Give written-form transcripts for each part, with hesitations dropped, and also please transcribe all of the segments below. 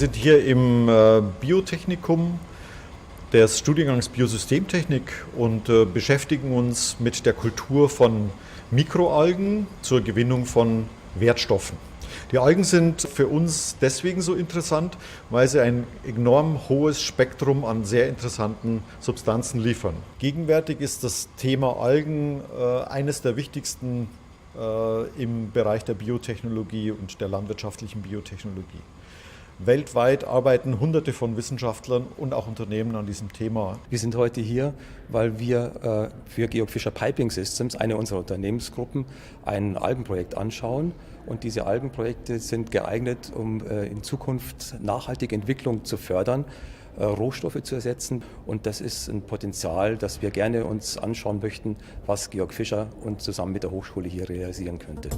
Wir sind hier im Biotechnikum des Studiengangs Biosystemtechnik und beschäftigen uns mit der Kultur von Mikroalgen zur Gewinnung von Wertstoffen. Die Algen sind für uns deswegen so interessant, weil sie ein enorm hohes Spektrum an sehr interessanten Substanzen liefern. Gegenwärtig ist das Thema Algen eines der wichtigsten im Bereich der Biotechnologie und der landwirtschaftlichen Biotechnologie. Weltweit arbeiten Hunderte von Wissenschaftlern und auch Unternehmen an diesem Thema. Wir sind heute hier, weil wir für Georg Fischer Piping Systems, eine unserer Unternehmensgruppen, ein Algenprojekt anschauen. Und diese Algenprojekte sind geeignet, um in Zukunft nachhaltige Entwicklung zu fördern, Rohstoffe zu ersetzen. Und das ist ein Potenzial, das wir gerne uns anschauen möchten, was Georg Fischer und zusammen mit der Hochschule hier realisieren könnte.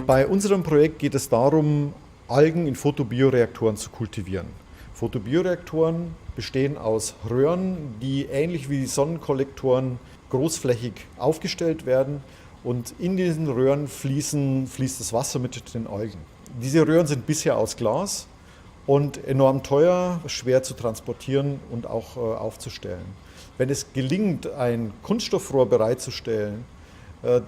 Bei unserem Projekt geht es darum, Algen in Photobioreaktoren zu kultivieren. Photobioreaktoren bestehen aus Röhren, die ähnlich wie Sonnenkollektoren großflächig aufgestellt werden, und in diesen Röhren fließt das Wasser mit den Algen. Diese Röhren sind bisher aus Glas und enorm teuer, schwer zu transportieren und auch aufzustellen. Wenn es gelingt, ein Kunststoffrohr bereitzustellen,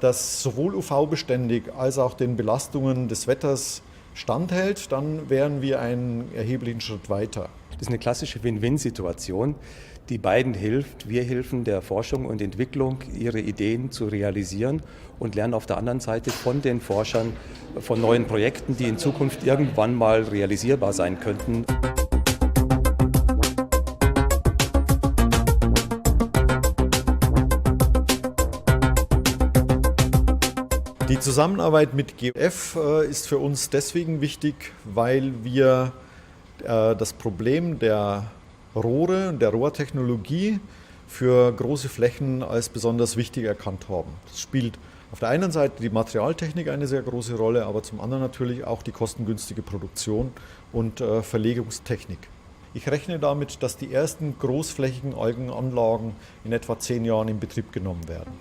das sowohl UV-beständig als auch den Belastungen des Wetters standhält, dann wären wir einen erheblichen Schritt weiter. Das ist eine klassische Win-Win-Situation, die beiden hilft. Wir helfen der Forschung und Entwicklung, ihre Ideen zu realisieren, und lernen auf der anderen Seite von den Forschern von neuen Projekten, die in Zukunft irgendwann mal realisierbar sein könnten. Die Zusammenarbeit mit GF ist für uns deswegen wichtig, weil wir das Problem der Rohre und der Rohrtechnologie für große Flächen als besonders wichtig erkannt haben. Das spielt auf der einen Seite die Materialtechnik eine sehr große Rolle, aber zum anderen natürlich auch die kostengünstige Produktion und Verlegungstechnik. Ich rechne damit, dass die ersten großflächigen Algenanlagen in etwa 10 Jahren in Betrieb genommen werden.